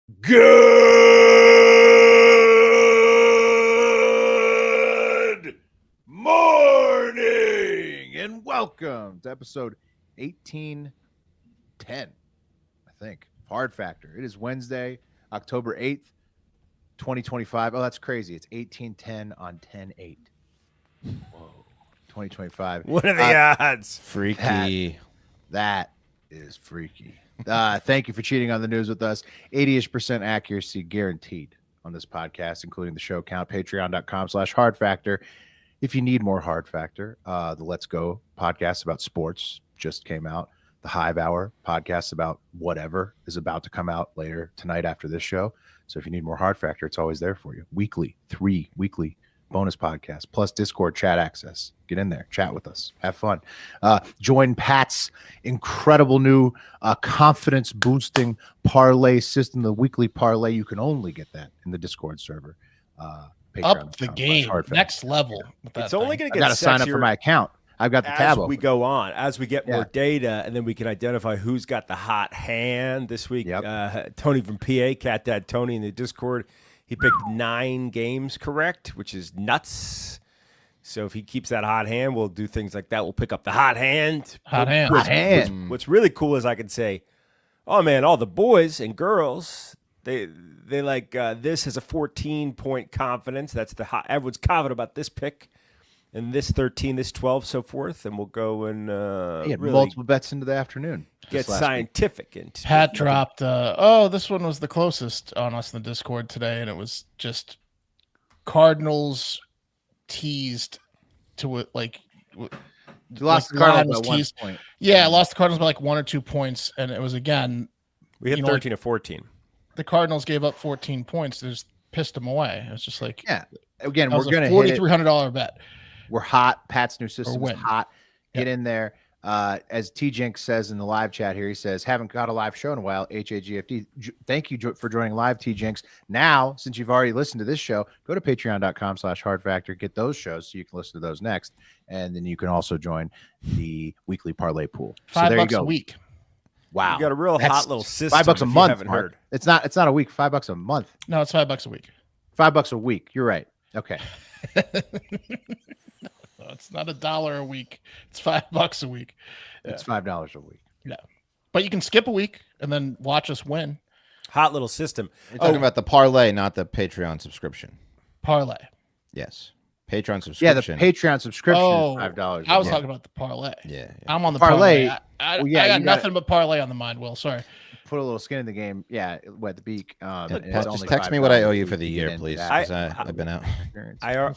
Good morning and welcome to episode 1810, I think. Hard Factor. It is Wednesday, October 8th, 2025. Oh, that's crazy. It's 1810 on 10/8. Whoa. 2025. What are the odds? Freaky. That is freaky. Thank you for cheating on the news with us. 80% accuracy guaranteed on this podcast, including the show count. Patreon.com/Hard Factor. If you need more Hard Factor, the Let's Go podcast about sports just came out. The Hive Hour podcast about whatever is about to come out later tonight after this show. So if you need more Hard Factor, it's always there for you. Weekly, 3 weekly bonus podcasts plus Discord chat access. Get in there, chat with us, have fun. Join Pat's incredible new confidence boosting parlay system, the weekly parlay. You can only get that in the Discord server. Up the game, next level. It's only going to I get got to sign up for my account. I've got the tab as we open. go on, as we get more data, and then we can identify who's got the hot hand this week. Yep. Tony from PA, Cat Dad Tony in the Discord, he picked 9 games correct, which is nuts. So if he keeps that hot hand, we'll do things like that. We'll pick up the hot hand. What's really cool is I can say, oh man, all the boys and girls, they like this has a 14-point confidence. That's the hot. Everyone's confident about this pick. And this 13, this 12, so forth, and we'll go and really multiple bets into the afternoon. Get scientific. And Pat dropped, this one was the closest on us in the Discord today, and it was just Cardinals teased to it, like You lost the Cardinals by 1 point. Yeah, I lost the Cardinals by like 1 or 2 points, and it was, again, we hit 13 or 14. The Cardinals gave up 14 points. They just pissed them away. It was just like, again, we're going to hit $4,300 bet. We're hot. Pat's new system is hot. Get in there. As T Jinx says in the live chat here, he says, haven't got a live show in a while. HAGFD. Thank you for joining live, T Jinx. Now, since you've already listened to this show, go to patreon.com/Hard Factor. Get those shows so you can listen to those next. And then you can also join the weekly parlay pool. So there you $5 go. a week. Wow. You got a real hot little system. $5 a month. Haven't heard. It's not a week. $5 a month. No, it's $5 a week. $5 a week. You're right. Okay. It's not $1 a week. It's $5 a week. Yeah. It's $5 a week. Yeah, but you can skip a week and then watch us win. Hot little system. You're talking about the parlay, not the Patreon subscription. Parlay. Yes, Patreon subscription. Yeah, the Patreon subscription is $5. I was talking about the parlay. Yeah. I'm on the parlay. I got nothing but parlay on the mind. Will, sorry. Put a little skin in the game. Yeah, wet the beak. Just text me what I owe you for the year, please. I've been out.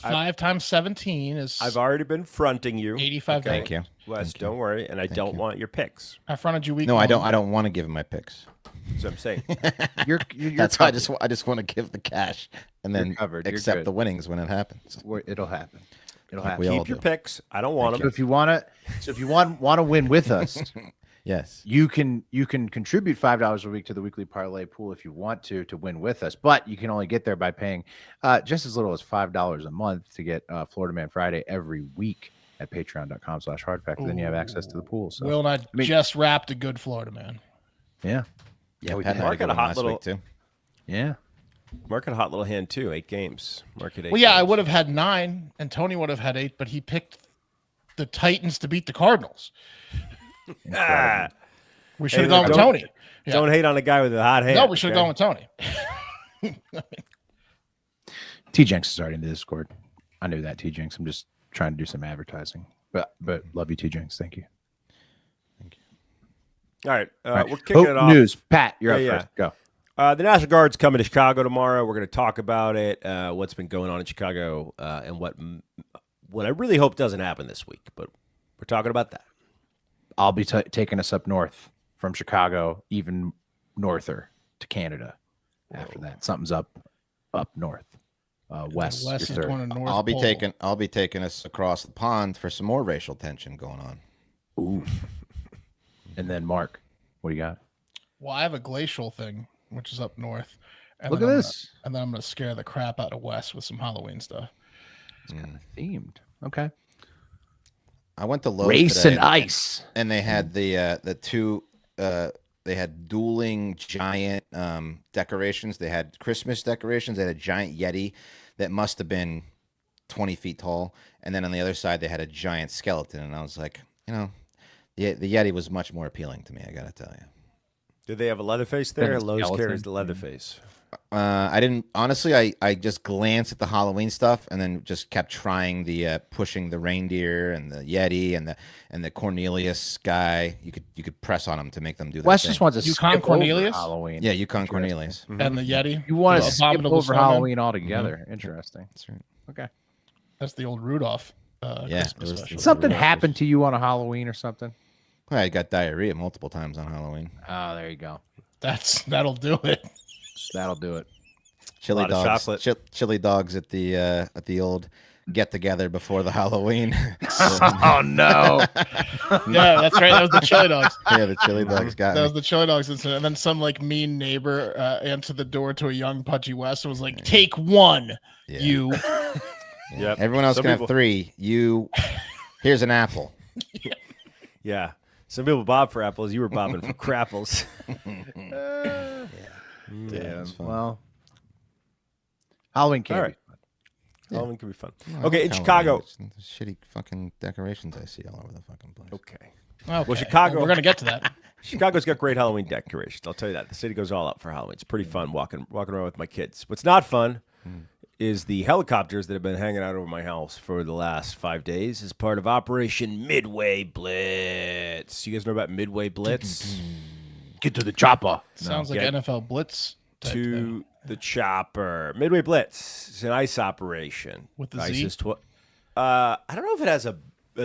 5 times 17 is. I've already been fronting you. $85. Thank you, Wes. Don't worry, and I don't want your picks. I fronted you week. No, I don't. I don't want to give him my picks. That's what I'm saying. You're That's why I just want to give the cash and then covered. You're accept good. the winnings when it happens. It'll happen. It'll happen. We all Keep your do. picks. I don't want So them. if you want to win with us, Yes. you can contribute $5 a week to the weekly parlay pool if you want to win with us, but you can only get there by paying just as little as $5 a month to get Florida Man Friday every week at patreon.com/Hard Factor. Then you have access to the pool. So Will and I just wrapped a good Florida man. yeah, Yeah, we Pat did. had a Mark good had a one hot last little- week too. yeah. Mark had a hot little hand too. 8 games. Mark had 8 Well, yeah, I games. would have had 9, and Tony would have had 8, but he picked the Titans to beat the Cardinals. Ah, We should have Hey, gone with don't- Tony. Yeah. Don't hate on a guy with a hot hand. No, we should have okay? gone with Tony. T Jenks is already in the Discord. I knew that, T Jenks. I'm just trying to do some advertising, but love you, T Jenks. Thank you. All right, All right. we're kicking it off. News, Pat. You're Yeah, up first. Go. The National Guard's coming to Chicago tomorrow. We're going to talk about it, what's been going on in Chicago, and what I really hope doesn't happen this week. But we're talking about that. I'll be taking us up north from Chicago, even norther to Canada. After that, something's up north, west. West your is third. going to North I'll be Pole. taking us across the pond for some more racial tension going on. Ooh. And then Mark, what do you got? Well, I have a glacial thing, which is up north. And Look then at I'm this. and then I'm going to scare the crap out of Wes with some Halloween stuff. It's kind of themed. Okay. I went to Lowe's Race today, and ice. and they had the two They had dueling giant decorations. They had Christmas decorations. They had a giant Yeti that must have been 20 feet tall. And then on the other side, they had a giant skeleton. And I was like, the Yeti was much more appealing to me, I got to tell you. Did they have a Leatherface there? Lowe's carries the Leatherface. I didn't honestly. I just glanced at the Halloween stuff and then just kept trying the pushing the reindeer and the Yeti and the Cornelius guy. You could press on them to make them do that. Wes just wants to Yukon skip Cornelius? over Halloween. Yeah, Yukon Cornelius and the Yeti. You want to skip Abominable over Snowman? Halloween altogether? Interesting. That's right. Okay. That's the old Rudolph. Yeah, Christmas it was special. Something happened to you on a Halloween or something? Well, I got diarrhea multiple times on Halloween. Oh, there you go. That'll do it. That'll do it. Chili lot of dogs. chocolate. Chili dogs at the old get together before the Halloween. Oh no! Yeah, that's right. That was the chili dogs. Yeah, the chili dogs got That me. was the chili dogs incident. And then some mean neighbor answered the door to a young pudgy West and was like, "Take one, Yeah. you." Yep. Everyone else Some can people- have 3. You. Here's an apple. Yeah. Some people bob for apples. You were bobbing for crapples. Damn. it's fun. Well, Halloween can't All right. be fun. Halloween can be fun. I Okay, like in Halloween. Chicago. It's the shitty fucking decorations I see all over the fucking place. Okay. Okay. Chicago- We're gonna get to that. Chicago's got great Halloween decorations. I'll tell you that. The city goes all out for Halloween. It's pretty fun walking around with my kids. What's not fun is the helicopters that have been hanging out over my house for the last 5 days as part of Operation Midway Blitz. You guys know about Midway Blitz? Get to the chopper. Sounds like Get NFL Blitz type thing. To the chopper. Midway Blitz. It's an ice operation. With the ICE Z? is I don't know if it has a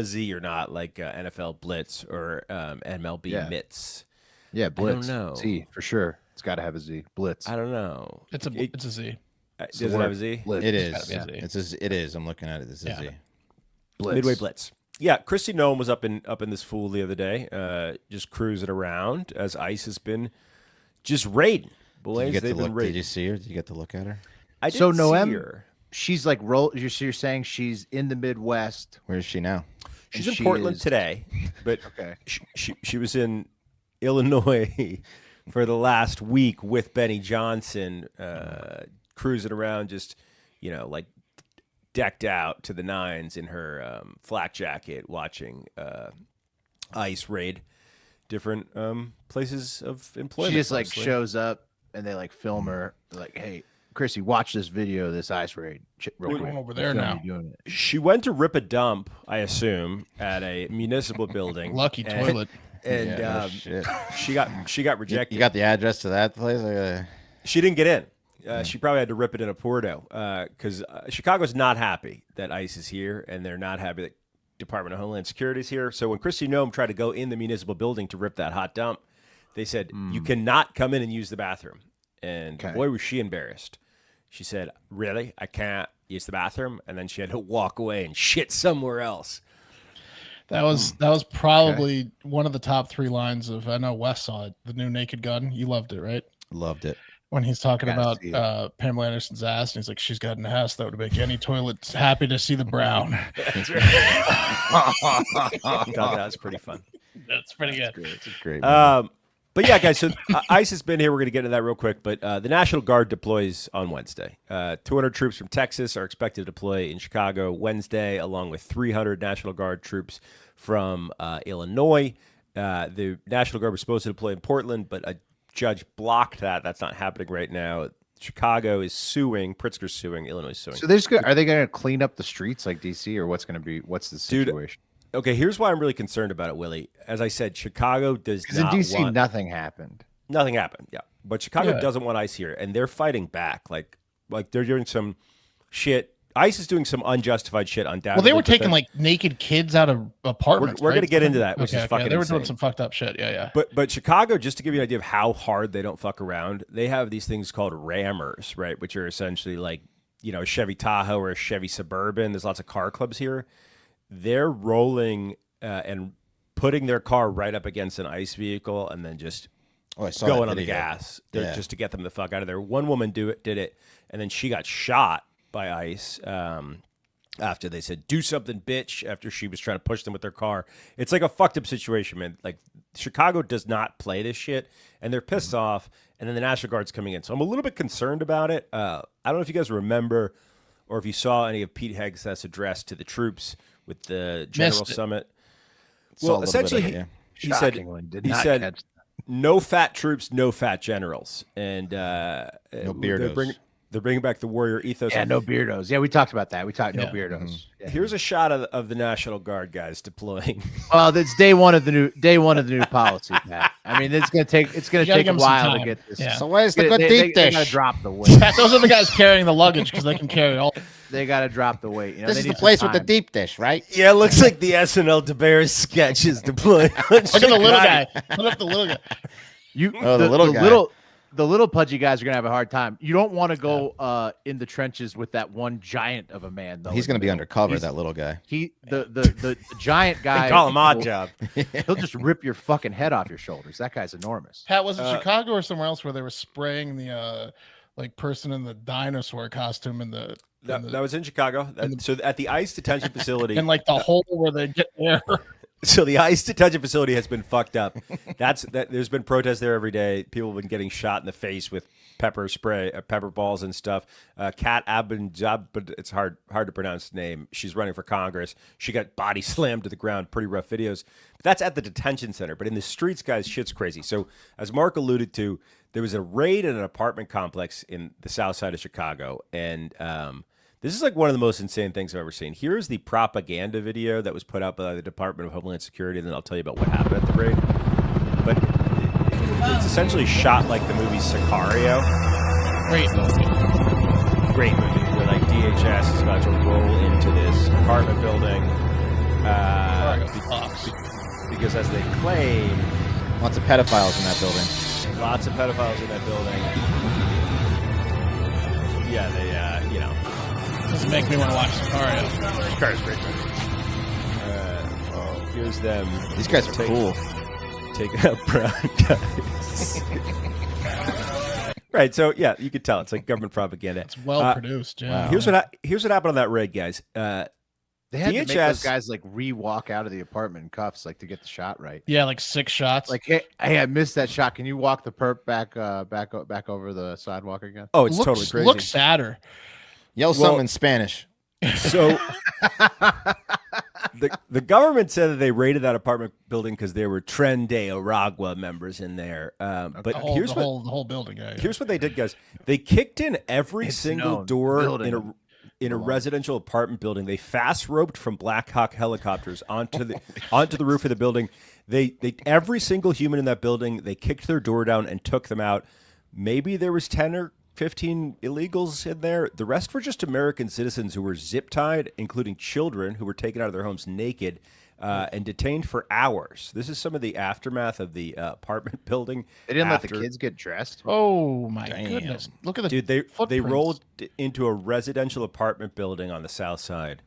Z or not, like NFL Blitz or MLB Yeah. Mitts. Yeah, Blitz. know. Z for sure. It's got to have a Z. Blitz. I don't know. It's a Z. Does it have a Z? Blitz. It gotta is. be a Z. It is. I'm looking at it. This is Yeah. Z. Blitz. Midway Blitz. Yeah, Christy Nome was up in this fool the other day, just cruising around as ICE has been just raiding. Did Boys, you get to they've been look? Did raiding. you see her? Did you get to look at her? I So didn't see Noem- her. She's like you're saying she's in the Midwest. Where is she now? She's and in she Portland is- today, but Okay. she was in Illinois for the last week with Benny Johnson, cruising around, just like decked out to the nines in her flak jacket, watching ICE raid different places of employment. She just like mostly. shows up and they like film her. They're like, hey, Chrissy, watch this video of this ice raid. Real We're quick. going over there Film now. you doing it. She went to rip a dump, I assume, at a municipal building. Lucky and- toilet. And Yeah, no shit. she got rejected. You got the address to that place? She didn't get in. She probably had to rip it in a Porto because Chicago's not happy that ICE is here, and they're not happy that Department of Homeland Security is here. So when Christy Nome tried to go in the municipal building to rip that hot dump, they said, you cannot come in and use the bathroom. And Okay. boy, was she embarrassed. She said, really? I can't use the bathroom? And then she had to walk away and shit somewhere else. That was probably one of the top 3 lines of, I know Wes saw it, the new Naked Gun. You loved it, right? Loved it. When he's talking Gotta about see it. Pamela Anderson's ass, and he's like, she's got an ass that would make any toilet happy to see the brown. I thought that was pretty fun. That's pretty good. It's a great movie. But yeah, guys, so ICE has been here. We're going to get into that real quick. But the National Guard deploys on Wednesday. 200 troops from Texas are expected to deploy in Chicago Wednesday, along with 300 National Guard troops from Illinois. The National Guard was supposed to deploy in Portland, but a judge blocked that. That's not happening right now. Chicago is suing. Pritzker's suing. Illinois is suing. So they're just are they going to clean up the streets like DC, or what's the Dude, situation? Okay, here's why I'm really concerned about it, Willie. As I said, Chicago does Because in not DC, want... nothing happened. Nothing happened. Yeah, but Chicago Yeah. doesn't want ICE here, and they're fighting back. Like they're doing some shit. ICE is doing some unjustified shit. Well, Undoubtedly, they were but taking then- like naked kids out of apartments. We're right? gonna get into that, which is fucking They were doing insane. some fucked up shit. Yeah. But Chicago, just to give you an idea of how hard they don't fuck around, they have these things called rammers, right? Which are essentially like a Chevy Tahoe or a Chevy Suburban. There's lots of car clubs here. They're rolling and putting their car right up against an ICE vehicle, and then just I saw going that on the video. gas Yeah. just to get them the fuck out of there. One woman did it, and then she got shot by ICE. after they said, do something, bitch, after she was trying to push them with their car. It's like a fucked up situation, man. Like, Chicago does not play this shit, and they're pissed off, and then the National Guard's coming in. So I'm a little bit concerned about it. I don't know if you guys remember or if you saw any of Pete Hegseth's address to the troops with the General Summit. Well, essentially, he said, catch no fat troops, no fat generals. And no beardos. They're bringing back the warrior ethos. Yeah, no beardos. Yeah, we talked about that. We talked no beardos. Mm-hmm. Yeah. Here's a shot of the National Guard guys deploying. Well, that's day one of the new policy, Pat. I mean, it's gonna take a while to get this. Yeah. So where's the good They deep gotta dish? drop the weight. Those are the guys carrying the luggage because they can carry all. They gotta drop the weight. You know, This they is need the some place with the time. deep dish, right? Yeah, it looks like the SNL DeBarris sketch is deploying. Look at the little guy. Look at the little guy. The little pudgy guys are gonna have a hard time. You don't want to go in the trenches with that one giant of a man, though. He's going to be undercover, He's- that little guy. The giant guy. They call him Odd Job. He'll just rip your fucking head off your shoulders. That guy's enormous. Pat, was it Chicago or somewhere else where they were spraying the like person in the dinosaur costume in the That was in Chicago. So at the ICE detention facility, and like the hole where they get air? so the ICE detention facility has been fucked up. There's been protests there every day. People have been getting shot in the face with pepper spray, pepper balls and stuff. Kat Abinjab, but it's hard to pronounce the name. She's running for Congress. She got body slammed to the ground. Pretty rough videos. But that's at the detention center. But in the streets, guys, shit's crazy. So as Mark alluded to, there was a raid in an apartment complex in the south side of Chicago, and this is like one of the most insane things I've ever seen. Here's the propaganda video that was put out by the Department of Homeland Security, and then I'll tell you about what happened at the raid. But it's essentially shot like the movie Sicario. Great movie. Great movie, where like DHS is about to roll into this apartment building. Because as they claim, Lots of pedophiles in that building. lots of pedophiles in that building. Yeah, they, Doesn't make me want to watch Sicario. Sicario's great. Here's them. These guys are cool. Taking out brown guys. Right, so yeah, you could tell it's like government propaganda. It's well produced. Yeah. Here's what happened on that raid, guys. They had to make DHS those guys like re-walk out of the apartment in cuffs, like to get the shot right. Yeah, like 6 shots. Like, hey, I missed that shot. Can you walk the perp back over the sidewalk again? Oh, it's totally crazy. Looks sadder. Yell something in Spanish. So the government said that they raided that apartment building because there were Tren de Aragua members in there. But the whole building. Yeah. Here's what they did, guys. They kicked in every single door building. in a residential apartment building. They fast roped from Black Hawk helicopters onto the roof of the building. They every single human in that building, they kicked their door down and took them out. Maybe there was 10 or 15 illegals in there. The rest were just American citizens who were zip tied, including children who were taken out of their homes naked and detained for hours. This is some of the aftermath of the apartment building. They didn't let the kids get dressed. Oh my goodness! Look at the dude. They footprints. rolled into a residential apartment building on the south side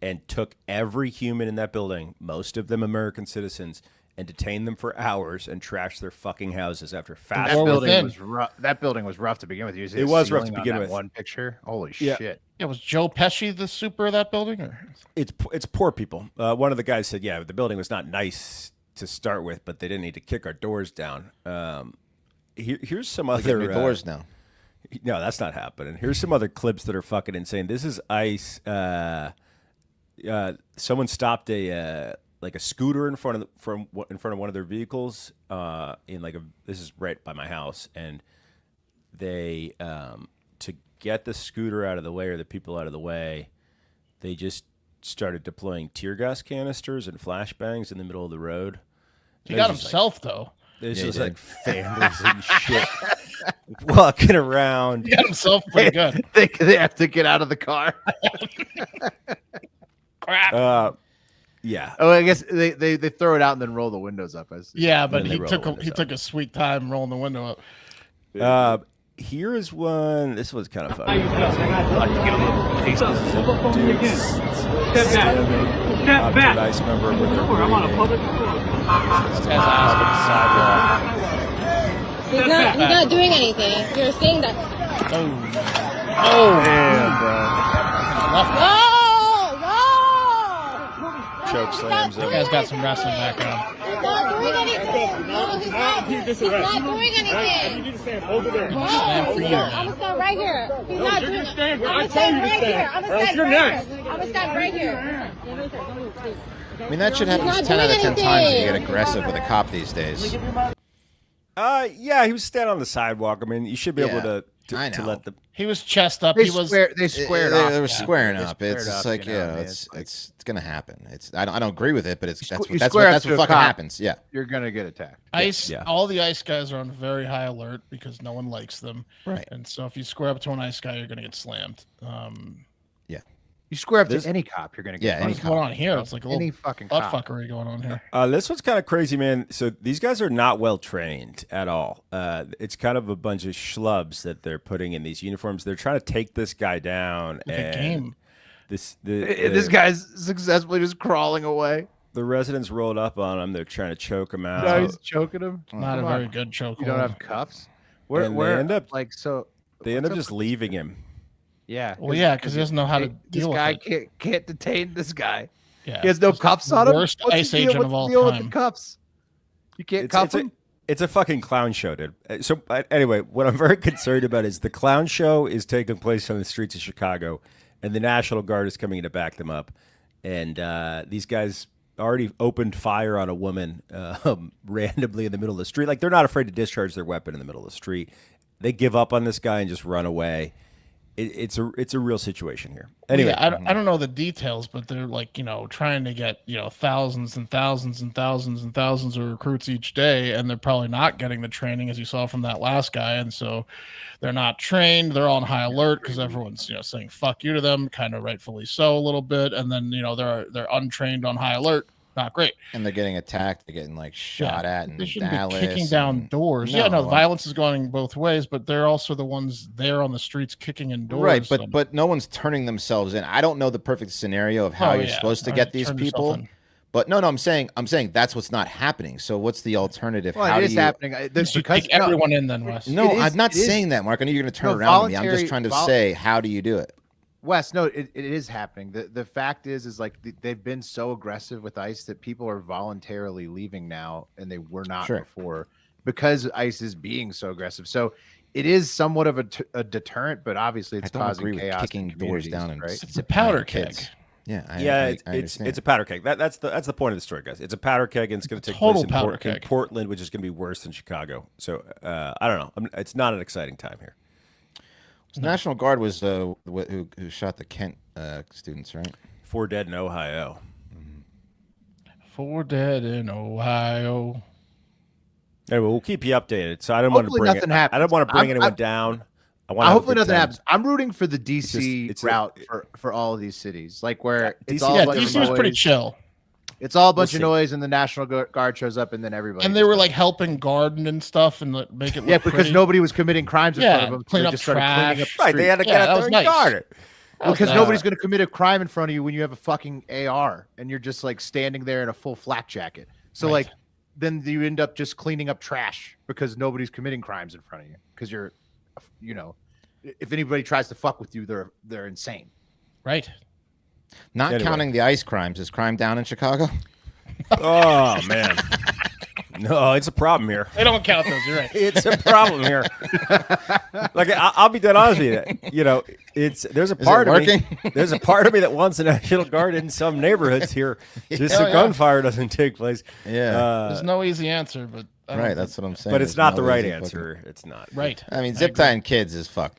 and took every human in that building, most of them American citizens, and detained them for hours and trashed their fucking houses after fast. That building was rough to begin with. It was rough to begin with. One picture. Holy Yeah. shit. Yeah, was Joe Pesci the super of that building? Or? It's poor people. One of the guys said, "Yeah, the building was not nice to start with, but they didn't need to kick our doors down." Here's some other New doors now. No, that's not happening. Here's some other clips that are fucking insane. This is ICE. Someone stopped a scooter in front of one of their vehicles this is right by my house, and they to get the scooter out of the way or the people out of the way, they just started deploying tear gas canisters and flashbangs in the middle of the road. He got himself though. There's just like families and shit walking around. He got himself pretty good. They have to get out of the car. Crap. Yeah. Oh, I guess they throw it out and then roll the windows up. Yeah, but he took a sweet time rolling the window up. Here is one. This one's kind of fun. Step back. Nice member with their I'm on a public He's not doing anything. You're saying that. Oh, damn, bro. Oh, choke slams him. You guys got some wrestling background. He's not doing anything. No, he's not doing anything. You need to stand over there. No, I'm gonna stand right here. He's not doing. Just stand where I'm I gonna tell you stand to right here. stand. I'm Or gonna else stand you're right next. here. I'm gonna stand right here. I mean, that should happen He's not 10 out of 10 doing times you anything. get aggressive with a cop these days. Yeah, he was standing on the sidewalk. I mean, you should be able Yeah, to I to know. let the. He was chest up. They He was. squared They off. were squaring They up. squared It's up, like, you know, you know, I mean, it's like, it's gonna happen. I don't agree with it, but that's you what square up to a fucking cop. happens. Yeah. you're gonna get attacked. Ice. Yeah. All the ice guys are on very high alert because no one likes them. Right. And so if you square up to an ice guy, you're gonna get slammed. You square up This- to any cop, you're gonna get Yeah, any What's fucked. going on here? It's like a Any little fucking butt cop. fuckery going on here. This one's kind of crazy, man. So these guys are not well trained at all. It's kind of a bunch of schlubs that they're putting in these uniforms. They're trying to take this guy down. Like a and game. This guy's successfully just crawling away. The residents rolled up on him. They're trying to choke him out. No, he's choking him. Not a Come very on. good choke. You don't hold. have cuffs. Where And they where end up- like so? They end what's up just leaving him. Yeah. Well, yeah, because he doesn't know how to this deal with guy it. can't detain this guy. Yeah. He has no It's cuffs the on him. Worst What's ice the deal, agent what's of the all deal with the time. cuffs? You can't It's, cuff it's, a, him. it's a fucking clown show, dude. So anyway, what I'm very concerned about is the clown show is taking place on the streets of Chicago, and the National Guard is coming to back them up. And these guys already opened fire on a woman randomly in the middle of the street. Like, they're not afraid to discharge their weapon in the middle of the street. They give up on this guy and just run away. It's a real situation here. Anyway, Yeah, I don't know the details, but they're like, trying to get, thousands and thousands and thousands and thousands of recruits each day. And they're probably not getting the training, as you saw from that last guy. And so they're not trained. They're all on high alert because everyone's, saying fuck you to them, kind of rightfully so a little bit. And then, they're untrained on high alert. Not great. And they're getting attacked. They're getting like shot at and They shouldn't Dallas be kicking down and- doors. No. Violence is going both ways, but they're also the ones there on the streets kicking in doors. Right, so- but no one's turning themselves in. I don't know the perfect scenario of how Oh, you're yeah. supposed to All get right, these turn yourself people. in. But no, I'm saying that's what's not happening. So what's the alternative? Well, how it do is you? happening. You There's should because kick everyone in then, Wes. No, It is- I'm not it is- saying that, Mark. I know you're going to turn No, around on me. I'm voluntary- just trying to say, how do you do it? Wes, no, it is happening. The fact is like they've been so aggressive with ICE that people are voluntarily leaving now, and they were not Sure. before because ICE is being so aggressive. So it is somewhat of a deterrent, but obviously it's I don't causing agree with chaos. kicking in doors communities, down and right? It's a powder kids. keg. Yeah, I it's understand. a powder keg. That's the point of the story, guys. It's a powder keg, and it's going to take Total place powder in keg. Portland, which is going to be worse than Chicago. So I don't know. It's not an exciting time here. The National Guard was who shot the Kent students, right? 4 dead in Ohio. 4 dead in Ohio. Anyway, we'll keep you updated. So I don't want to Hopefully bring nothing I happens. don't want to bring I'm- anyone I'm- down. I want to Hopefully nothing happens. I'm rooting for the DC it's a- route for all of these cities, like where it's DC all Yeah, a bunch of DC was pretty noise. chill. It's all a bunch We'll of see. noise, and the National Guard shows up, and then everybody. And they just were goes- like helping garden and stuff and like, make it look yeah, because pretty. nobody was committing crimes in Yeah, front of them. So clean they up just started cleaning up trash. the Right, they had to Yeah, get that out was there and nice. guard it. because nice. nobody's going to commit a crime in front of you when you have a fucking AR and you're just like standing there in a full flak jacket. So Right. like then you end up just cleaning up trash because nobody's committing crimes in front of you because you're, if anybody tries to fuck with you, they're insane. Right. Not Anyway. counting the ICE crimes. Is crime down in Chicago? Oh man, no, it's a problem here. They don't count those. You're right. It's a problem here. Like I'll be dead honest with you. There's a Is part it of me. working? There's a part of me that wants the National Guard in some neighborhoods here, just so Yeah. gunfire doesn't take place. Yeah. There's no easy answer, but I don't Right, think- that's what I'm saying. But it's There's not no the right easy answer. It's not. right. I mean, zip tying kids is fucked.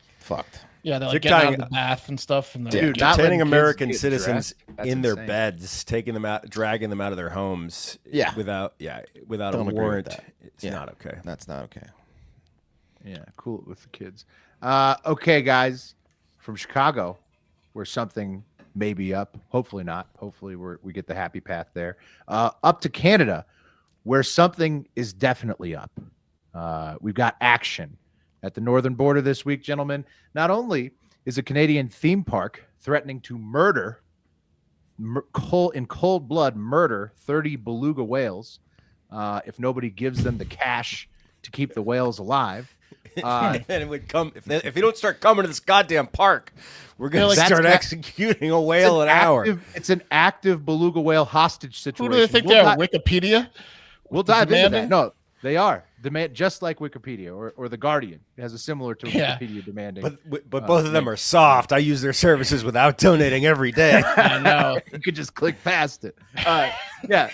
Yeah, they're Zip like getting out tying- of the bath and stuff, and they're Dude, not Detaining letting kids American get citizens dressed? That's in their insane. beds, taking them out, dragging them out of their homes. Yeah. Without Don't a agree with warrant. that. It's Yeah. not okay. That's not okay. Yeah, cool it with the kids. Okay, guys, from Chicago, where something may be up. Hopefully not. Hopefully we get the happy path there. Up to Canada, where something is definitely up. We've got action at the northern border this week, gentlemen. Not only is a Canadian theme park threatening to in cold blood murder 30 beluga whales if nobody gives them the cash to keep the whales alive. And it would come if you don't start coming to this goddamn park, we're gonna That's start not- executing a whale an hour. It's an active beluga whale hostage Who situation. do they think We'll they are? di- Wikipedia? We'll dive into that. demanding? No, they are just like Wikipedia or the Guardian. It has a similar to Yeah. Wikipedia demanding. But both of them are soft. I use their services without donating every day. I know. You could just click past it. Yeah.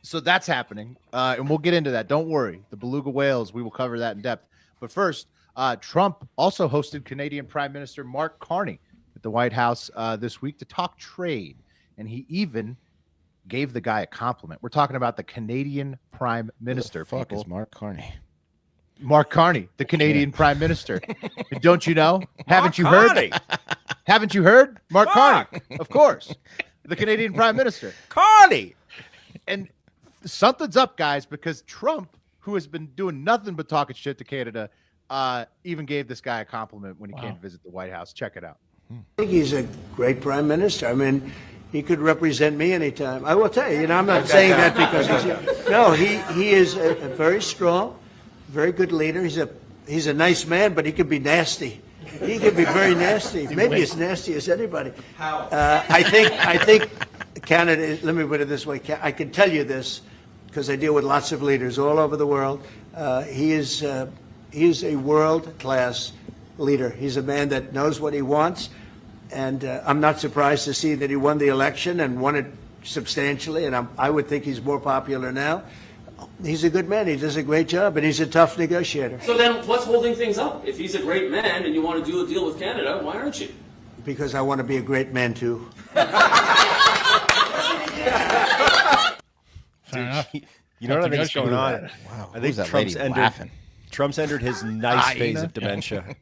So that's happening, and we'll get into that. Don't worry. The beluga whales, we will cover that in depth. But first, Trump also hosted Canadian Prime Minister Mark Carney at the White House this week to talk trade, and he even gave the guy a compliment. We're talking about the Canadian Prime Minister. Who the fuck people. is Mark Carney? Mark Carney, the Canadian Prime Minister. Don't you know? Haven't you heard? Haven't you heard? Mark Carney, of course, the Canadian Prime Minister. Carney. And something's up, guys, because Trump, who has been doing nothing but talking shit to Canada, even gave this guy a compliment when he came to visit the White House. Check it out. I think he's a great prime minister. I mean, he could represent me anytime. I will tell you, I'm not saying that because he is a very strong, very good leader. He's a nice man, but he could be nasty. He could be very nasty, maybe as nasty as anybody. I think Canada. Let me put it this way: I can tell you this because I deal with lots of leaders all over the world. He is a world-class leader. He's a man that knows what he wants, and I'm not surprised to see that he won the election and won it substantially. And I would think he's more popular now. He's a good man. He does a great job, and he's a tough negotiator. So then what's holding things up? If he's a great man and you want to do a deal with Canada, why aren't you? Because I want to be a great man too. Fair enough. You know what I think is going on? Wow, I think that Trump's lady entered. laughing? Trump's entered his nice phase Hyena. of dementia.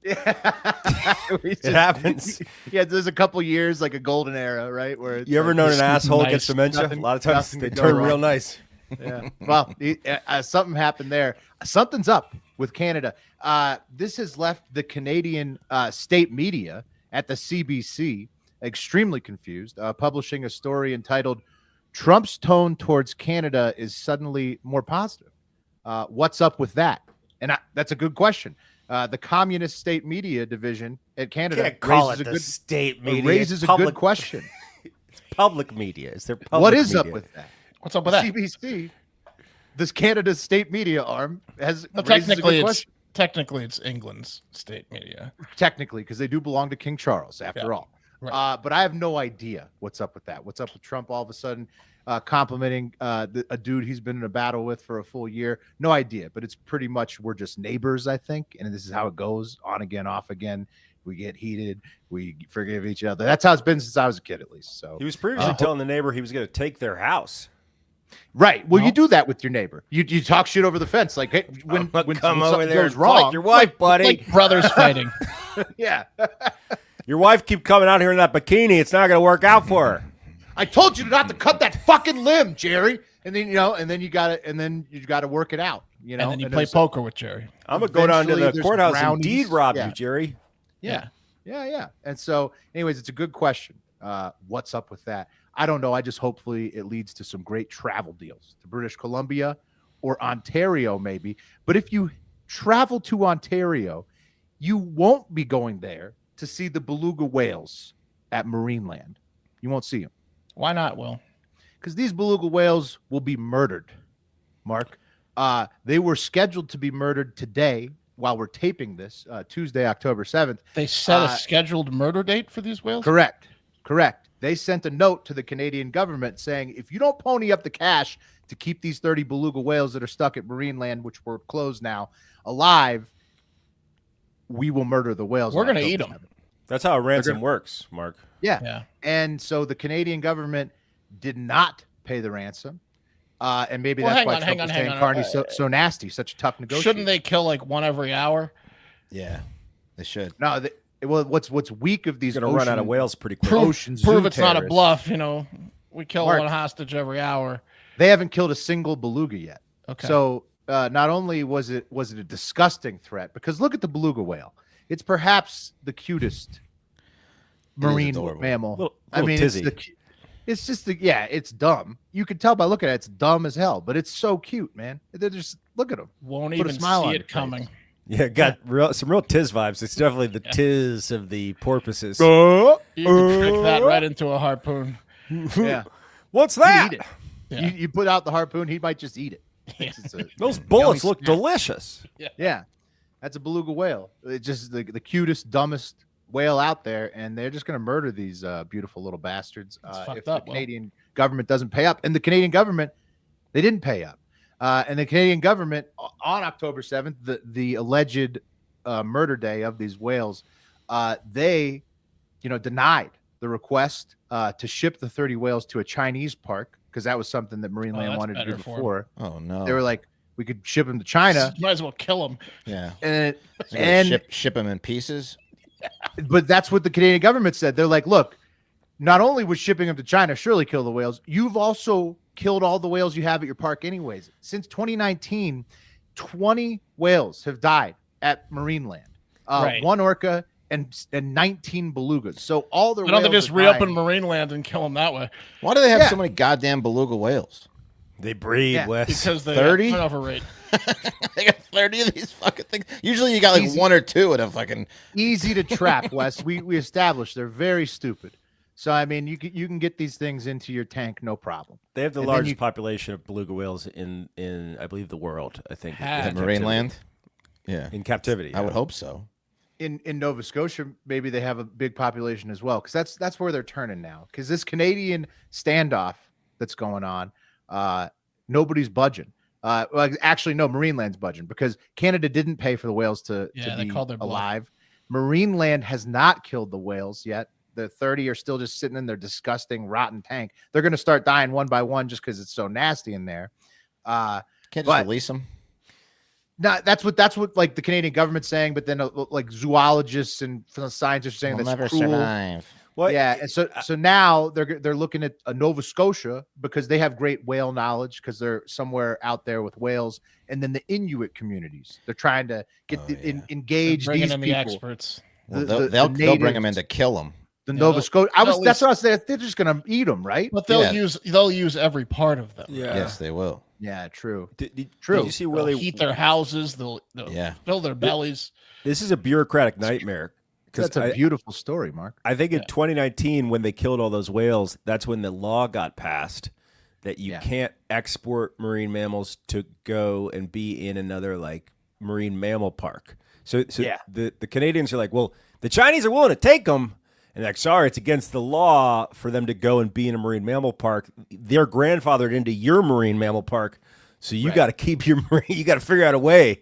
It happens. Yeah, there's a couple years, like a golden era, right? Where it's You ever like, known an just asshole nice. gets dementia? Nothing- A lot of times nothing they to go turn wrong. real nice. Yeah. Well, something happened there. Something's up with Canada. This has left the Canadian state media at the CBC extremely confused, publishing a story entitled "Trump's Tone Towards Canada is Suddenly More Positive." What's up with that? And that's a good question. The Communist State Media Division at Canada Can't call raises it a the good state media. raises It's a good question. Public media. Is there public What is media? up with that? What's up with that? CBC, this Canada's state media arm, has Well, raises a technically, good it's question. England's state media. Technically, because they do belong to King Charles, after Yeah, all. right. But I have no idea what's up with that. What's up with Trump all of a sudden complimenting a dude he's been in a battle with for a full year? No idea. But it's pretty much we're just neighbors, I think, and this is how it goes: on again, off again. We get heated. We forgive each other. That's how it's been since I was a kid, at least. So He was previously telling the neighbor he was going to take their house. right. Well, you do that with your neighbor. You talk shit over the fence, like, hey, when Come when over something there goes and wrong, like your wife, buddy. Like brothers fighting. yeah. Your wife keep coming out here in that bikini. It's not going to work out for her. I told you not to cut that fucking limb, Jerry. And then you gotta work it out. You know, And then you play it's- poker with Jerry. I'm going to go down to Eventually, the there's courthouse and brownies. deed rob Yeah. you, Jerry. Yeah. And so, anyways, it's a good question. What's up with that? I don't know. I just hopefully it leads to some great travel deals to British Columbia or Ontario, maybe. But if you travel to Ontario, you won't be going there to see the beluga whales at Marineland. You won't see them Why not, Will? because these beluga whales will be murdered. Mark, they were scheduled to be murdered today while we're taping this, Tuesday, October 7th. They set a scheduled murder date for these whales? Correct. They sent a note to the Canadian government saying, if you don't pony up the cash to keep these 30 beluga whales that are stuck at Marineland, which were closed now, alive, we will murder the whales. We're on going to eat October them. 7th. That's how a ransom works, Mark. Yeah. And so the Canadian government did not pay the ransom. And maybe Well, that's hang why on, Trump hang was on, saying hang on. Carney's so nasty, such a tough negotiator. Shouldn't they kill like one every hour? Yeah, they should. No, well, what's weak of these Going to run out of ocean- whales pretty quick. Ocean zoo Prove it's not a terrorists. bluff. You know, we kill Mark. one hostage every hour. They haven't killed a single beluga yet. Okay. So not only was it a disgusting threat, because look at the beluga whale. It's perhaps the cutest marine adorable. mammal. Little I mean, tizzy. it's It's just it's dumb. You can tell by looking at it, it's dumb as hell, but it's so cute, man. They're just look at them. Won't Put a even smile on see your it coming. face. Yeah, got some real Tiz vibes. It's definitely the Tiz of the porpoises. You can trick that right into a harpoon. Yeah. What's You that? eat it. Yeah. You put out the harpoon, he might just eat it. Thinks it's a- Those bullets yummy look snack. delicious. Yeah, that's a beluga whale. It's just the cutest, dumbest whale out there, and they're just going to murder these beautiful little bastards fucked if up, the Will. Canadian government doesn't pay up. And the Canadian government, they didn't pay up. And the Canadian government on October 7th, the alleged murder day of these whales, they, denied the request to ship the 30 whales to a Chinese park because that was something that Marineland that's wanted to do better for 'em. before. Oh no. They were like, we could ship them to China, Might as well kill him. yeah. and They're gonna and ship them in pieces. but that's what the Canadian government said. They're like, look, not only was shipping them to China surely kill the whales, you've also killed all the whales you have at your park anyways. Since 2019, 20 whales have died at Marineland. Right. One orca and 19 belugas. So all the Why don't they whales just are reopen dying. Marineland and kill him that way? Why do they have Yeah. so many goddamn beluga whales? They breed, Yeah, Wes. Because they 30? overrate. They got 30 of these fucking things. Usually you got like Easy. one or two in a fucking. Easy to trap, Wes. We established they're very stupid. So I mean, you can get these things into your tank, no problem. They have the And then largest you- population of beluga whales in I believe the world. I think Had. At Marineland? Yeah. in captivity. I would hope so. In Nova Scotia, maybe they have a big population as well, because that's where they're turning now. Because this Canadian standoff that's going on, nobody's budging. Well, actually, no, Marineland's budging because Canada didn't pay for the whales to they be called their bluff. alive. Marineland has not killed the whales yet. The 30 are still just sitting in their disgusting, rotten tank. They're going to start dying one by one just because it's so nasty in there. Can't just But- release them. No, that's what like the Canadian government's saying, but then like zoologists and scientists are saying They'll that's never cruel. survive. Well, Yeah, and so now they're looking at Nova Scotia because they have great whale knowledge because they're somewhere out there with whales, and then the Inuit communities. They're trying to get engage Bringing these in the people. experts. Well, The- they'll the bring them in natives. to kill them. The Yeah, Nova they'll- Scotia. they'll That's what I was saying. They're just gonna eat them, right? But they'll Yeah. use every part of them. yeah. Yes, they will. Yeah, true. True. True. Did you see They'll Willie? heat their houses. They'll Yeah. fill their bellies. This is a bureaucratic nightmare. That's a beautiful story, Mark. I think in 2019, when they killed all those whales, that's when the law got passed that you Yeah. can't export marine mammals to go and be in another like marine mammal park. So Yeah. the Canadians are like, well, the Chinese are willing to take them, and they're like, sorry, it's against the law for them to go and be in a marine mammal park. They're grandfathered into your marine mammal park, so you got to keep your marine. You got to figure out a way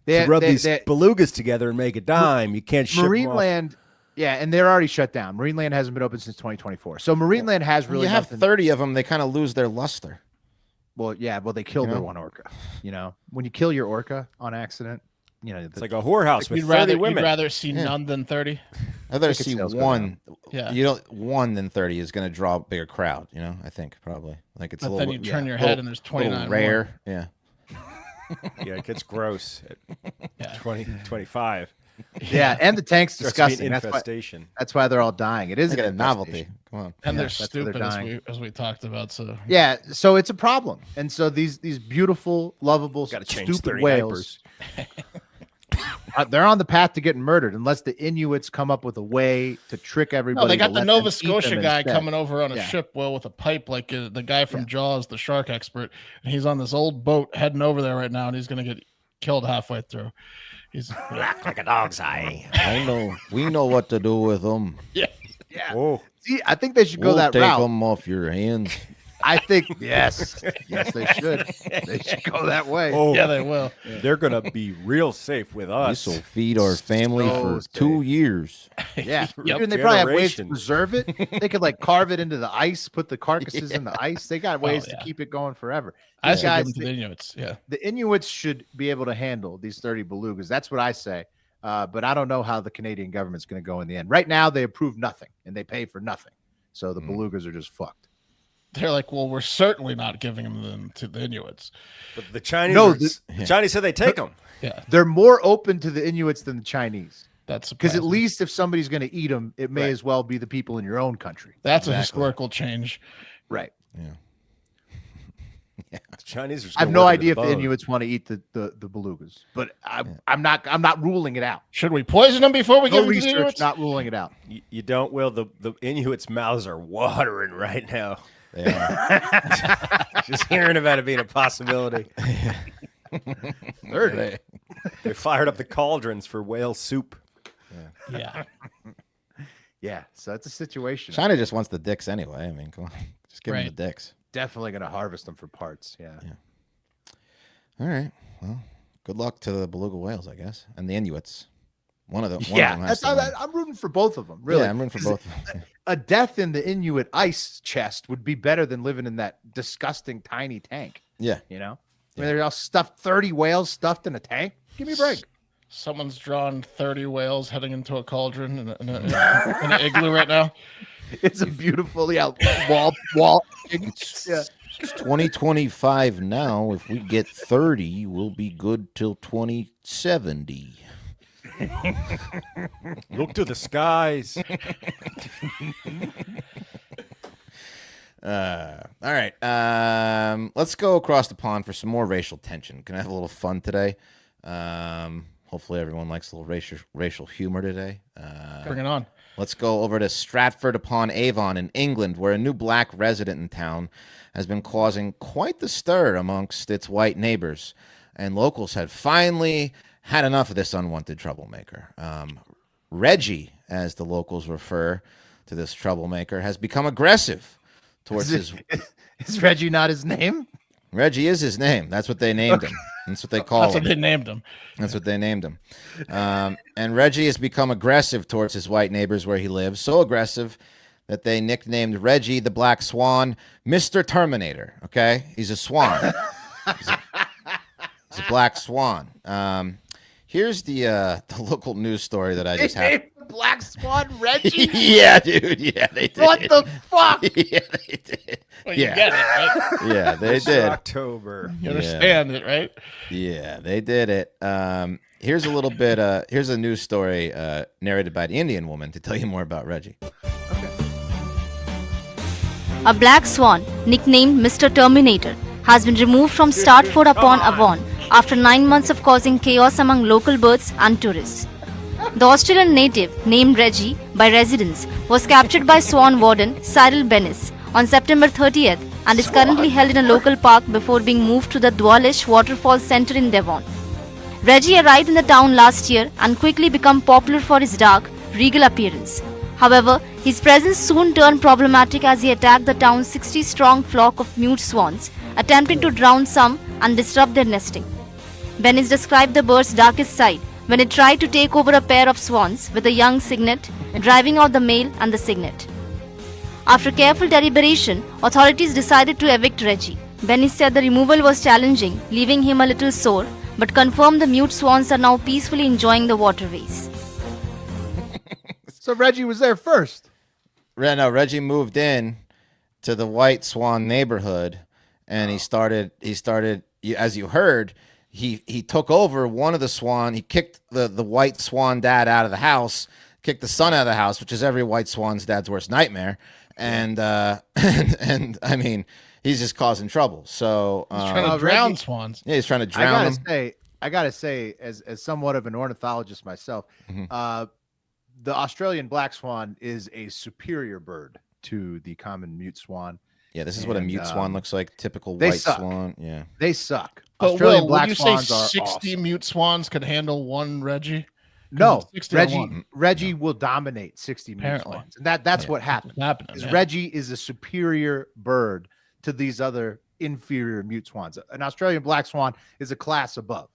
to rub these belugas together and make a dime. You can't ship 'em off. Marineland, yeah, and they're already shut down. Marineland hasn't been open since 2024. So Marineland has When really you have nothing. 30 of them, they kind of lose their luster. Well, yeah, they killed You their know? one orca. When you kill your orca on accident, It's like a whorehouse with You'd 30 women. rather see none than 30. I'd rather Ticket see sales go one. Yeah. You know, one than 30 is going to draw a bigger crowd. I think probably like it's a But little. then you turn your little- head and there's 29 little more. rare. Yeah. Yeah, it gets gross at 20, 25. yeah, and the tank's Starts to be an disgusting. That's why, infestation. that's why they're all dying. It is Look an at a novelty. infestation. Come on. And Yeah, they're that's why stupid they're as dying. we talked about. So Yeah, so it's a problem. And so these beautiful, lovable, Got to change stupid 30 whales, they're on the path to getting murdered unless the Inuits come up with a way to trick everybody. no, they got to the let Nova them eat Scotia them guy instead. coming over on a Yeah. ship, with a pipe, like the guy from Jaws, the shark expert, and he's on this old boat heading over there right now, and he's gonna get killed halfway through. He's Like a dog's eye. I know. We know what to do with them. Yeah. Oh, See, I think they should go We'll that take route. them off your hands. I think yes, they should. They should go that way. oh, yeah, they will. they're gonna be real safe with us. This will feed our family So for 2 years. Yeah, Yep. even they probably have ways to Generation. preserve it. They could like carve it into the ice, put the carcasses in the ice. They got ways yeah. to keep it going forever. I These should give guys, them to the Inuits. Yeah, the Inuits should be able to handle these 30 belugas. That's what I say. But I don't know how the Canadian government's going to go in the end. Right now, they approve nothing and they pay for nothing. So the belugas are just fucked. they're like, well, we're certainly not giving them to the Inuits. But the Chinese, No, the Chinese said they take them. Yeah, They're more open to the Inuits than the Chinese. That's Because at surprising. least if somebody's going to eat them, it may Right. as well be the people in your own country. That's a historical change. Right. Chinese are I have still no working idea if with the both. Inuits want to eat the belugas, but I'm not ruling it out. Should we poison them before we No give them to the research, Inuits? not ruling it out. You don't, Will. The Inuits' mouths are watering right now. They are. Just hearing about it being a possibility. 30. They fired up the cauldrons for whale soup. Yeah. Yeah, so it's a situation. China just wants the dicks anyway. I mean, come on, just give them Right. the dicks. Definitely going to harvest them for parts. Yeah. All right. Well, good luck to the beluga whales, I guess, and the Inuits. One of them. Yeah, has to win. I'm rooting for both of them. Really, Yeah, I'm rooting for both. a death in the Inuit ice chest would be better than living in that disgusting tiny tank. Yeah. You know, I mean, they're all stuffed. 30 whales stuffed in a tank. Give me a break. Someone's drawn 30 whales heading into a cauldron in an igloo right now. It's a beautiful wall. Yeah. It's 2025 now. If we get 30, we'll be good till 2070. Look to the skies. All right. Let's go across the pond for some more racial tension. Can I have a little fun today? Hopefully everyone likes a little racial humor today. Bring it on. Let's go over to Stratford upon Avon in England, where a new black resident in town has been causing quite the stir amongst its white neighbors. And locals had finally had enough of this unwanted troublemaker. Reggie, as the locals refer to this troublemaker, has become aggressive towards his... Is Reggie not his name? Reggie is his name. That's what they named him. That's what they call That's him. what they named him. That's what they named him. And Reggie has become aggressive towards his white neighbors where he lives, so aggressive that they nicknamed Reggie the Black Swan Mr. Terminator. Okay? He's a swan. He's a black swan. Here's the local news story that I just have. Black Swan Reggie? Yeah, dude. Yeah, they did. What the fuck? Yeah, they did. Well, you Yeah. get it, right? Yeah, they It's did. October. You understand it, right? Yeah, they did it. Here's a little bit. Here's a news story narrated by the Indian woman to tell you more about Reggie. A black swan, nicknamed Mr. Terminator, has been removed from Stratford upon Avon after 9 months of causing chaos among local birds and tourists. The Australian native, named Reggie by residents, was captured by swan warden Cyril Bennis on September 30th and is currently held in a local park before being moved to the Dwalish Waterfall Centre in Devon. Reggie arrived in the town last year and quickly became popular for his dark, regal appearance. However, his presence soon turned problematic as he attacked the town's 60-strong flock of mute swans, attempting to drown some and disrupt their nesting. Bennis described the bird's darkest side when it tried to take over a pair of swans with a young cygnet, driving out the male and the cygnet. After careful deliberation, authorities decided to evict Reggie. Bennis said the removal was challenging, leaving him a little sore, but confirmed the mute swans are now peacefully enjoying the waterways. So Reggie was there first. No, Reggie moved in to the White Swan neighborhood, and he started. As you heard, he took over one of the swan. He kicked the White Swan dad out of the house, kicked the son out of the house, which is every White Swan's dad's worst nightmare. And and I mean, he's just causing trouble. So He's trying to drown Reggie- swans. yeah, he's trying to drown them. I gotta say, as somewhat of an ornithologist myself, the Australian black swan is a superior bird to the common mute swan. Yeah, this is what a and, mute swan looks like. Typical they white suck. swan. Yeah. They suck. But Australian Will, black would you say swans are 60 awesome. mute swans could handle one Reggie? No, it's 60 on Reggie. one. Reggie will dominate 60 mute Apparently. swans, and that's what happened. It's happening, Is yeah. Reggie is a superior bird to these other inferior mute swans. An Australian black swan is a class above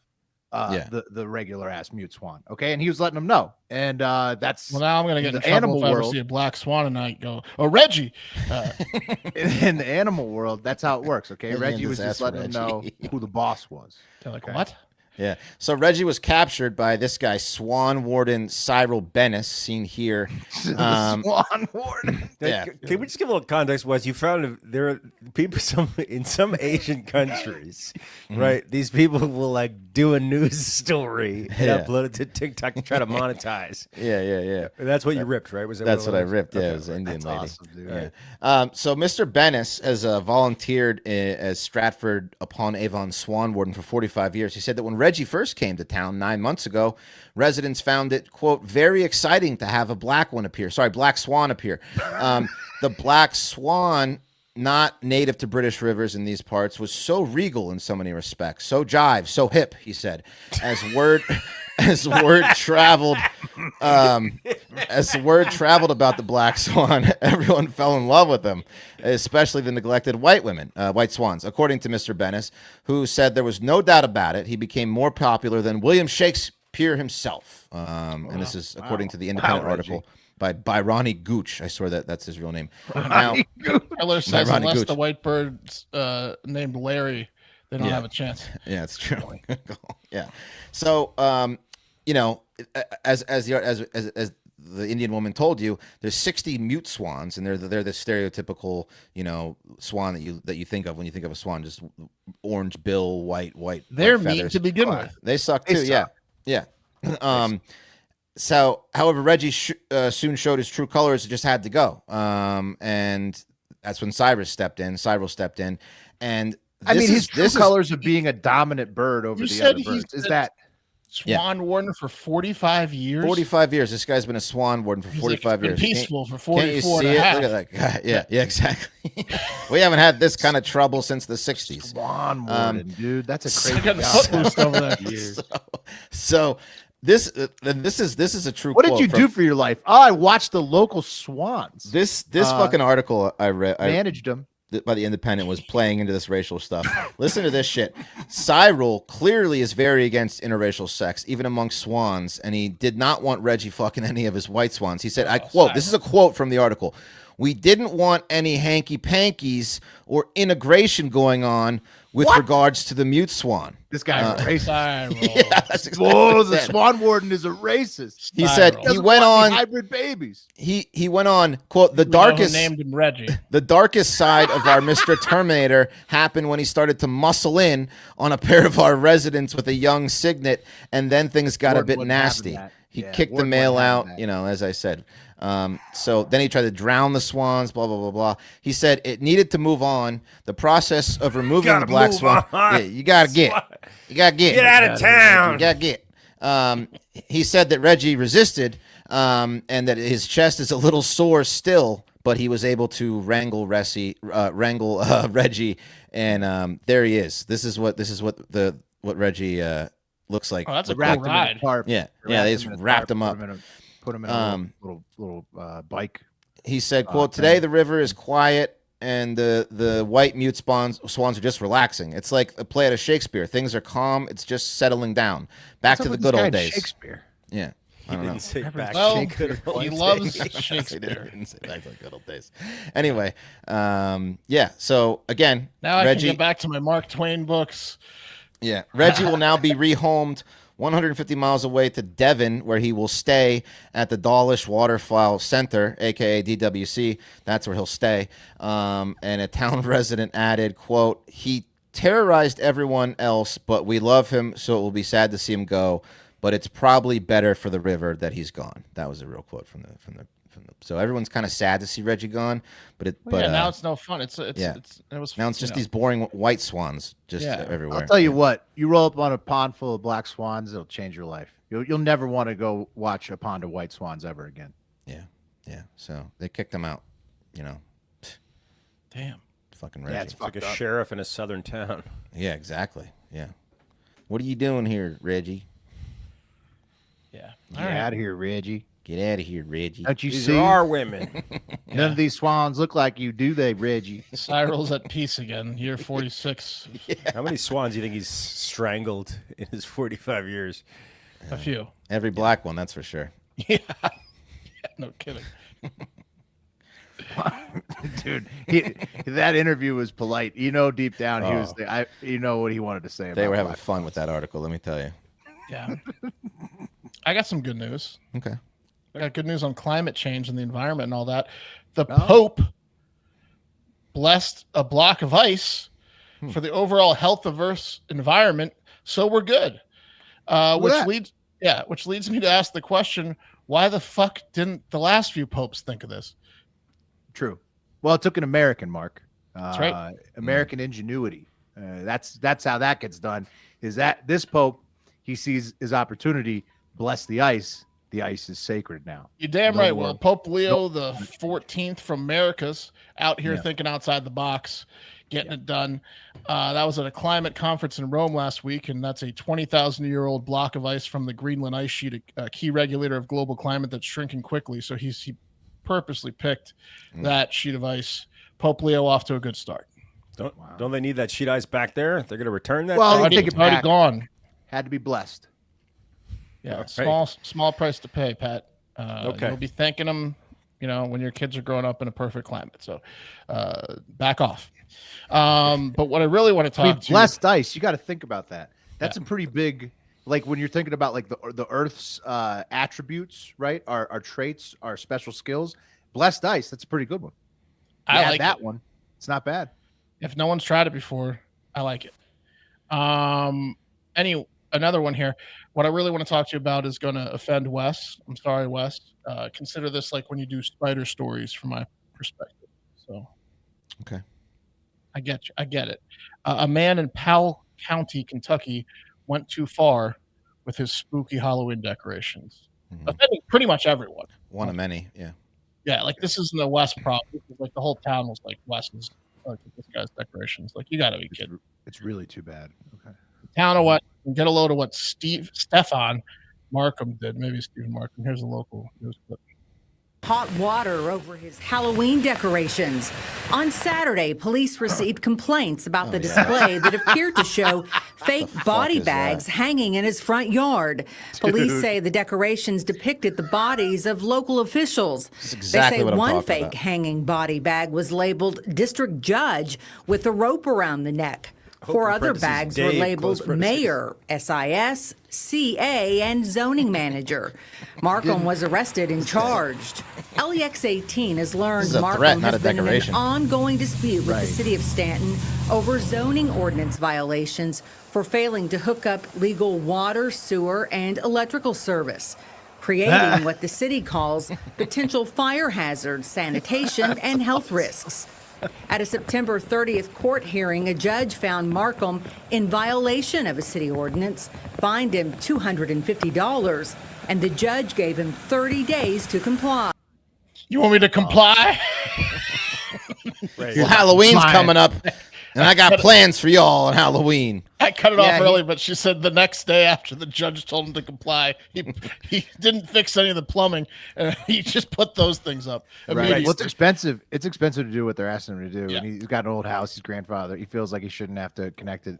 the regular ass mute swan. Okay, and he was letting them know, and that's Well, now I'm going to get in the trouble animal if I ever world. see a black swan and I go, oh, Reggie. In the animal world, that's how it works. Okay, And Reggie just was just ask letting them know Reggie. who the boss was. They're like, Okay. what? Yeah. So Reggie was captured by this guy, Swan Warden Cyril Bennis, seen here. Swan Warden. Yeah. Can we just give a little context? Was you found there are people in some Asian countries, right? These people will like do a news story and Yeah. upload it to TikTok and try to monetize. Yeah. And that's what you ripped, right? Was that That's what I it was? ripped. Yeah, Okay. it was an Indian lady. Awesome, dude. Yeah. So Mr. Bennis has volunteered as Stratford upon Avon Swan Warden for 45 years. He said that when Reggie first came to town 9 months ago, residents found it, quote, very exciting to have a black swan appear. The black swan, not native to British rivers in these parts, was so regal in so many respects, so jive, so hip, he said, as word traveled about the black swan, everyone fell in love with him, especially the neglected white swans. According to Mr. Bennis, who said there was no doubt about it, he became more popular than William Shakespeare himself. And this is according to the Independent article by Ronnie Gooch. I swear that's his real name. Now, Tyler says Ronnie unless Gooch. the white bird's named Larry, they don't have a chance. Yeah, it's true. Yeah. So, as the Indian woman told you, there's 60 mute swans, and they're the stereotypical, swan that you think of when you think of a swan, just orange bill, white. They're white mean feathers. to begin with. They suck too. Yeah. So, however, Reggie soon showed his true colors. Just had to go. And that's when Cyril stepped in, and His true colors of being a dominant bird over You the said other he's birds. Is the that Swan Warden for 45 years. 45 years. This guy's been a swan warden for He's 45 been years. peaceful for Can't you 44 see and a it? half. Look at that guy. Yeah, exactly. We haven't had this kind of trouble since the 60s. Swan Warden, dude? That's a They're crazy getting job. footloosed over there. So this is a true What did quote you from- do for your life? Oh, I watched the local swans. This fucking article I read Managed them. by the Independent was playing into this racial stuff. Listen to this shit. Cyril clearly is very against interracial sex, even among swans, and he did not want Reggie fucking any of his white swans. He said, I quote, this is a quote from the article. We didn't want any hanky-pankies or integration going on with regards to the mute swan. This guy's a racist. Cyril. Yeah, that's exactly Whoa, what he the said. Swan Warden is a racist. He said Cyril. he Doesn't went want on. any hybrid babies. He went on. Quote: the We know who darkest named him Reggie. The darkest side of our Mr. Terminator happened when he started to muscle in on a pair of our residents with a young cygnet, and then things got a Warden bit wouldn't have nasty. that. He Yeah, kicked the Warden male wouldn't have out, that. as I said. So then he tried to drown the swans, blah, blah, blah, blah. He said it needed to move on. The process of removing the Gotta black move swan. on. Yeah, you got to get. Get out of town. You got to get. He said that Reggie resisted and that his chest is a little sore still, but he was able to wrangle Reggie, and there he is. This is what Reggie looks like. Oh, that's a Looked cool like- Wrapped him in a ride. tarp. Yeah, they just him in a wrapped tarp, him up. Put him in a little bike. He said, quote, today the river is quiet and the white mute swans are just relaxing. It's like a play out of Shakespeare. Things are calm. It's just settling down. Back to the good old days. Shakespeare. Yeah. I He don't know. didn't say back. Well, Shakespeare. he loves He Shakespeare. didn't say back to the good old days. Anyway, yeah. So again, Now I Reggie, can get back to my Mark Twain books. yeah, Reggie will now be rehomed 150 miles away to Devon, where he will stay at the Dawlish Waterfowl Center, aka DWC. That's where he'll stay. And a town resident added, quote, he terrorized everyone else, but we love him, so it will be sad to see him go. But it's probably better for the river that he's gone. That was a real quote from the. So everyone's kind of sad to see Reggie gone, but Yeah, now it's no fun. It was now it's just these boring white swans just Yeah. everywhere. I'll tell you what. You roll up on a pond full of black swans, it'll change your life. You'll never want to go watch a pond of white swans ever again. Yeah. So they kicked him out. Damn. Fucking Yeah, Reggie. it's It's like fucked a up. sheriff in a southern town. Yeah, exactly. Yeah. What are you doing here, Reggie? Yeah. Get All right. out of here, Reggie. Get out of here, Reggie. Don't you These see? are our women. None of these swans look like you, do they, Reggie? Cyril's at peace again. Year 46. How many swans do you think he's strangled in his 45 years? A few. Every black one, that's for sure. Yeah. No kidding. Dude, that interview was polite. Deep down, he was. What he wanted to say. They about were having Black fun with that article. Let me tell you. Yeah. I got some good news. Okay. I got good news on climate change and the environment and all that. The Pope blessed a block of ice for the overall health of Earth's environment, so we're good. Which leads me to ask the question: why the fuck didn't the last few popes think of this? True. Well, it took an American, Mark. That's right. American ingenuity. That's how that gets done. Is that this Pope? He sees his opportunity. Bless the ice. The ice is sacred now. You're damn right. Well, Pope Leo the 14th from Americas out here thinking outside the box, getting it done. That was at a climate conference in Rome last week, and that's a 20,000-year-old block of ice from the Greenland ice sheet, a key regulator of global climate that's shrinking quickly. So he purposely picked that sheet of ice. Pope Leo off to a good start. Don't they need that sheet ice back there? They're going to return that? Well, It's already gone. Had to be blessed. Yeah, Right. small price to pay, Pat. Okay. You'll be thanking them, when your kids are growing up in a perfect climate. So back off. But what I really want to talk to blessed ice. You got to think about that. That's a pretty big, like when you're thinking about like the Earth's attributes, right? Our traits, our special skills. Blessed ice. That's a pretty good one. I Yeah, like that it. one. It's not bad. If no one's tried it before, I like it. Another one here. What I really want to talk to you about is going to offend Wes. I'm sorry, Wes. Consider this like when you do spider stories from my perspective. So, Okay. I get you. I get it. A man in Powell County, Kentucky, went too far with his spooky Halloween decorations, offending pretty much everyone. One of many. Yeah. Yeah, like this isn't a Wes problem. Like the whole town was like, Wes is like this guy's decorations. Like you got to be kidding. It's really too bad. Okay. Town of what? Get a load of what Stefan Markham did. Maybe Stephen Markham. Here's a local news clip. Hot water over his Halloween decorations. On Saturday, police received complaints about the display that appeared to show fake body bags hanging in his front yard. Police say the decorations depicted the bodies of local officials. exactly they say what I'm one talking fake about. hanging body bag was labeled District Judge with a rope around the neck. Four other bags were labeled Mayor, SIS, CA, and Zoning Manager. Markham was arrested and charged. LEX 18 has learned This is a Markham threat, not has a been in an decoration. ongoing dispute with the city of Stanton over zoning ordinance violations for failing to hook up legal water, sewer, and electrical service, creating what the city calls potential fire hazards, sanitation, and health risks. At a September 30th court hearing, a judge found Markham in violation of a city ordinance, fined him $250, and the judge gave him 30 days to comply. You want me to comply? Well, Halloween's coming up, and I got plans for y'all on Halloween. I cut it off early, but she said the next day after the judge told him to comply, he didn't fix any of the plumbing, and he just put those things up. Right. Well, it's expensive. It's expensive to do what they're asking him to do. Yeah. And he's got an old house. His grandfather. He feels like he shouldn't have to connect it.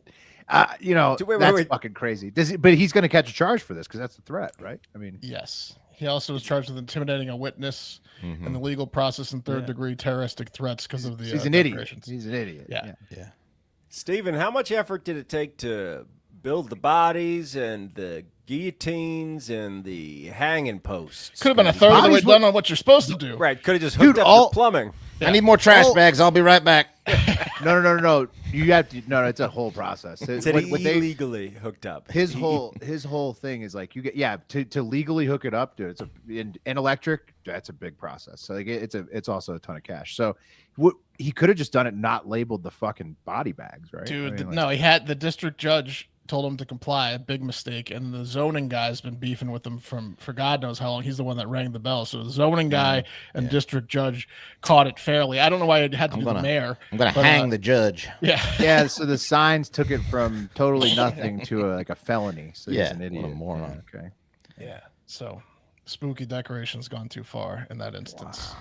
Wait, That's wait. fucking crazy. But he's going to catch a charge for this because that's the threat, right? I mean, Yes. He also was charged with intimidating a witness in the legal process and third-degree terroristic threats because of the he's an idiot. decorations. He's an idiot. Yeah. Yeah. Stephen, how much effort did it take to build the bodies and the guillotines and the hanging posts? Could have been a third of the way done on what you're supposed to do. Right. Could have just hooked up the plumbing. I need more trash bags. I'll be right back. No. You have to. No, it's a whole process. It said illegally hooked up. His whole thing is like to legally hook it up, dude. It's in electric. That's a big process. So like it's also a ton of cash. So he could have just done it, not labeled the fucking body bags, right? Dude, he had the district judge told him to comply, a big mistake, and the zoning guy's been beefing with him for God knows how long. He's the one that rang the bell. So the zoning guy and district judge caught it fairly. I don't know why it had to be the mayor. I'm gonna hang the judge. Yeah. Yeah, so the signs took it from totally nothing to a felony. So he's an idiot. What a moron. Yeah, okay. Yeah. So spooky decorations gone too far in that instance.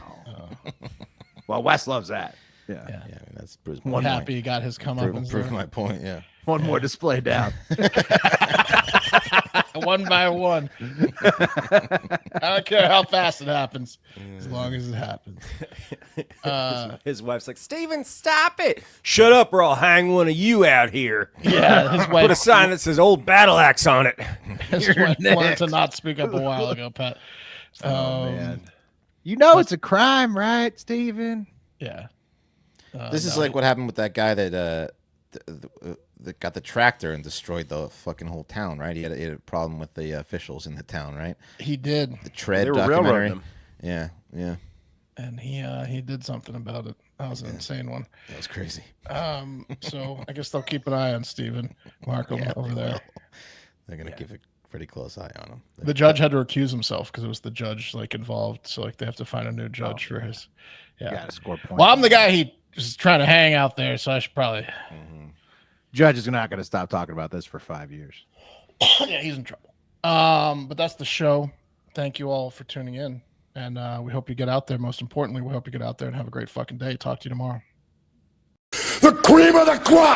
Well, Wes loves that. Yeah. Yeah, I mean, that's proves I'm my happy point. he got his come up. Prove my point. Yeah. One more display down. One by one. I don't care how fast it happens, as long as it happens. His wife's like, Steven, stop it. Shut up or I'll hang one of you out here. Yeah, his wife. Put a sign that says old battle axe on it. His wife wanted to not speak up a while ago, Pat. Man. You know it's a crime, right, Steven? Yeah. This is like what happened with that guy that that got the tractor and destroyed the fucking whole town, right? He had a problem with the officials in the town, right? He did. The Tread They were documentary. railroading him. Yeah. And he did something about it. That was an insane one. That was crazy. So I guess they'll keep an eye on Steven Markham over there. They're gonna keep a pretty close eye on him. The judge had to recuse himself because it was the judge involved. So they have to find a new judge for his. Yeah. Got to score points. Well, I'm the guy he was trying to hang out there, so I should probably. Judge is not going to stop talking about this for 5 years. Yeah, he's in trouble. But that's the show. Thank you all for tuning in, and we hope you get out there. Most importantly, we hope you get out there and have a great fucking day. Talk to you tomorrow. The cream of the crop!